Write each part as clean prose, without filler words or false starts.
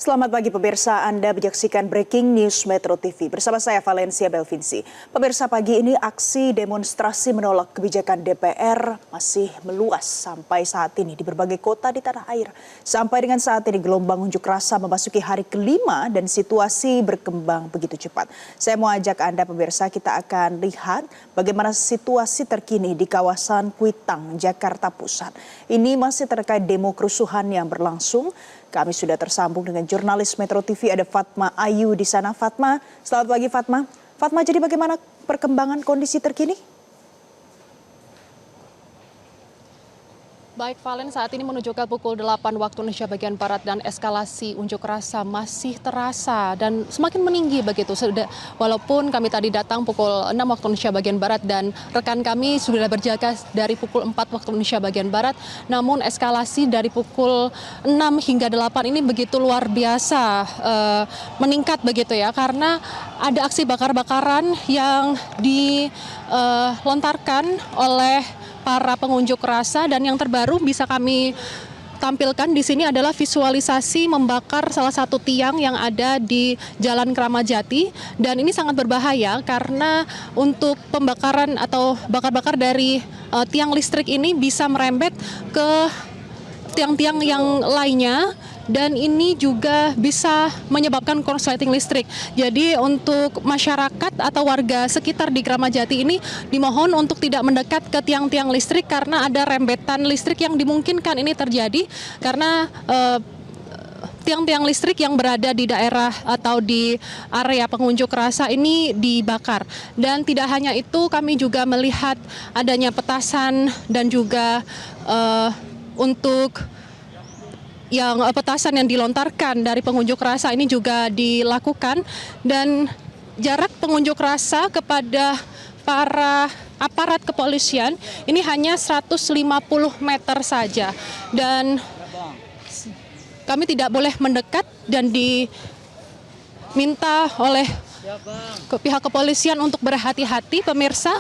Selamat pagi pemirsa, Anda menyaksikan Breaking News Metro TV. Bersama saya Valencia Belvinci. Pemirsa, pagi ini aksi demonstrasi menolak kebijakan DPR masih meluas sampai saat ini di berbagai kota di tanah air. Sampai dengan saat ini gelombang unjuk rasa memasuki hari kelima dan situasi berkembang begitu cepat. Saya mau ajak Anda pemirsa, kita akan lihat bagaimana situasi terkini di kawasan Kuitang, Jakarta Pusat. Ini masih terkait demo kerusuhan yang berlangsung. Kami sudah tersambung dengan jurnalis Metro TV, ada Fatma Ayu di sana. Fatma, selamat pagi Fatma. Fatma, jadi bagaimana perkembangan kondisi terkini? Baik, Valen, saat ini menuju ke pukul 8 waktu Indonesia bagian Barat dan eskalasi unjuk rasa masih terasa dan semakin meninggi begitu. Walaupun kami tadi datang pukul 6 waktu Indonesia bagian Barat dan rekan kami sudah berjaga dari pukul 4 waktu Indonesia bagian Barat, namun eskalasi dari pukul 6 hingga 8 ini begitu luar biasa meningkat begitu ya, karena ada aksi bakar-bakaran yang dilontarkan oleh para pengunjuk rasa, dan yang terbaru bisa kami tampilkan di sini adalah visualisasi membakar salah satu tiang yang ada di Jalan Kramat Jati, dan ini sangat berbahaya karena untuk pembakaran atau bakar-bakar dari tiang listrik ini bisa merembet ke tiang-tiang yang lainnya, dan ini juga bisa menyebabkan korsleting listrik. Jadi untuk masyarakat atau warga sekitar di Kramat Jati ini dimohon untuk tidak mendekat ke tiang-tiang listrik karena ada rembetan listrik yang dimungkinkan ini terjadi karena tiang-tiang listrik yang berada di daerah atau di area pengunjuk rasa ini dibakar. Dan tidak hanya itu, kami juga melihat adanya petasan dan juga untuk petasan yang dilontarkan dari pengunjuk rasa ini juga dilakukan, dan jarak pengunjuk rasa kepada para aparat kepolisian ini hanya 150 meter saja, dan kami tidak boleh mendekat dan diminta oleh pihak kepolisian untuk berhati-hati pemirsa,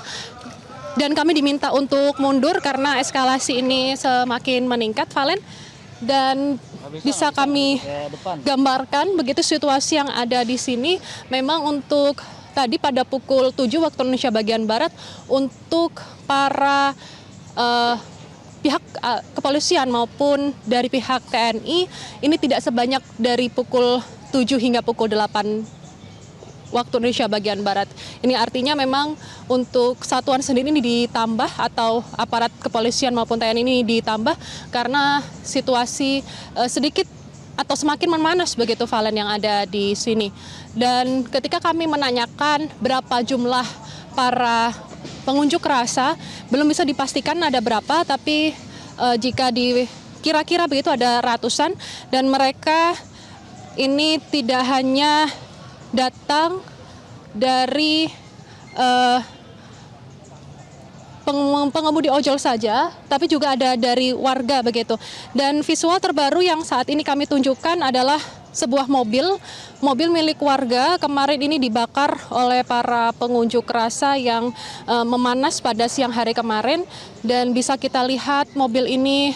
dan kami diminta untuk mundur karena eskalasi ini semakin meningkat, Valen. Dan bisa kami gambarkan begitu situasi yang ada di sini. Memang untuk tadi pada pukul 7 waktu Indonesia bagian Barat, untuk para pihak kepolisian maupun dari pihak TNI ini tidak sebanyak dari pukul 7 hingga pukul 8 waktu Indonesia bagian Barat. Ini artinya memang untuk satuan sendiri ini ditambah, atau aparat kepolisian maupun TNI ini ditambah karena situasi sedikit atau semakin memanas begitu, Valen, yang ada di sini. Dan ketika kami menanyakan berapa jumlah para pengunjuk rasa, belum bisa dipastikan ada berapa, tapi jika kira-kira begitu ada ratusan, dan mereka ini tidak hanya datang dari pengemudi ojol saja, tapi juga ada dari warga begitu. Dan visual terbaru yang saat ini kami tunjukkan adalah sebuah mobil milik warga kemarin ini dibakar oleh para pengunjuk rasa yang memanas pada siang hari kemarin, dan bisa kita lihat mobil ini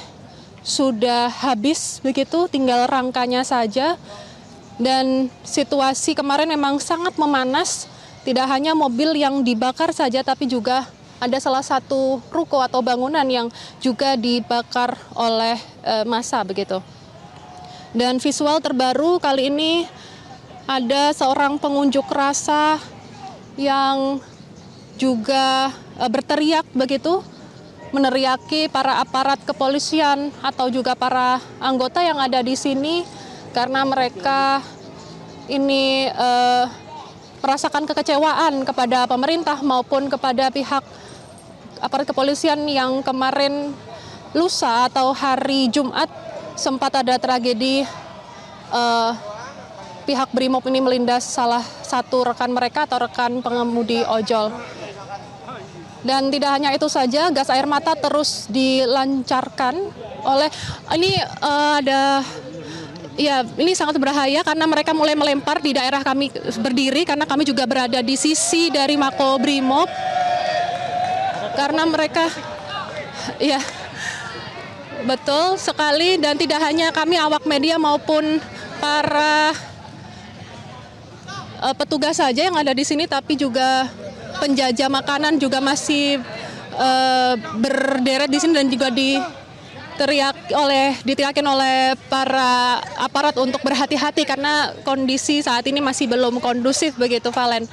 sudah habis begitu, tinggal rangkanya saja. Dan situasi kemarin memang sangat memanas, tidak hanya mobil yang dibakar saja, tapi juga ada salah satu ruko atau bangunan yang juga dibakar oleh massa begitu. Dan visual terbaru kali ini ada seorang pengunjuk rasa yang juga berteriak begitu, meneriaki para aparat kepolisian atau juga para anggota yang ada di sini, karena mereka ini merasakan kekecewaan kepada pemerintah maupun kepada pihak aparat kepolisian yang kemarin lusa atau hari Jumat sempat ada tragedi pihak Brimob ini melindas salah satu rekan mereka atau rekan pengemudi ojol. Dan tidak hanya itu saja, gas air mata terus dilancarkan oleh ini sangat berbahaya karena mereka mulai melempar di daerah kami berdiri, karena kami juga berada di sisi dari Mako Brimob. Karena mereka, ya betul sekali, dan tidak hanya kami awak media maupun para petugas saja yang ada di sini, tapi juga penjajah makanan juga masih berderet di sini dan juga diteriakin oleh para aparat untuk berhati-hati karena kondisi saat ini masih belum kondusif begitu, Valen.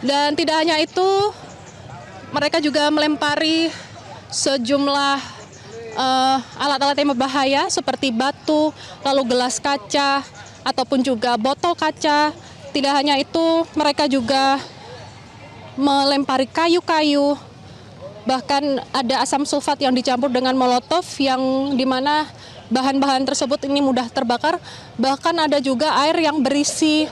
Dan tidak hanya itu, mereka juga melempari sejumlah alat-alat yang berbahaya seperti batu, lalu gelas kaca, ataupun juga botol kaca. Tidak hanya itu, mereka juga melempari kayu-kayu, bahkan ada asam sulfat yang dicampur dengan molotov yang dimana bahan-bahan tersebut ini mudah terbakar. Bahkan ada juga air yang berisi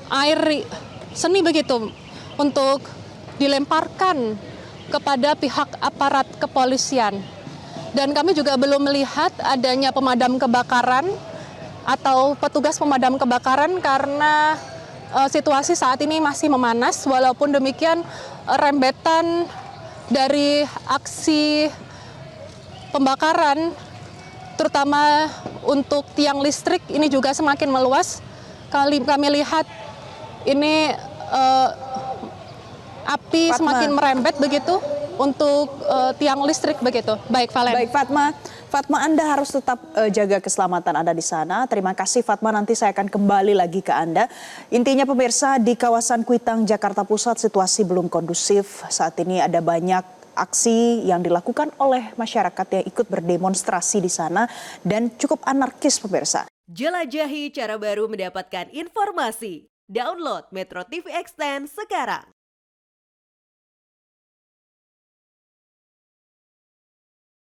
air seni begitu untuk dilemparkan kepada pihak aparat kepolisian. Dan kami juga belum melihat adanya pemadam kebakaran atau petugas pemadam kebakaran karena situasi saat ini masih memanas. Walaupun demikian, rembetan dari aksi pembakaran terutama untuk tiang listrik ini juga semakin meluas. Kami lihat ini api semakin merembet begitu untuk tiang listrik begitu. Baik, Valen. Baik, Fatma, Anda harus tetap jaga keselamatan Anda di sana. Terima kasih, Fatma. Nanti saya akan kembali lagi ke Anda. Intinya pemirsa, di kawasan Kuitang, Jakarta Pusat, situasi belum kondusif. Saat ini ada banyak aksi yang dilakukan oleh masyarakat yang ikut berdemonstrasi di sana dan cukup anarkis, pemirsa. Jelajahi cara baru mendapatkan informasi. Download Metro TV Extend sekarang.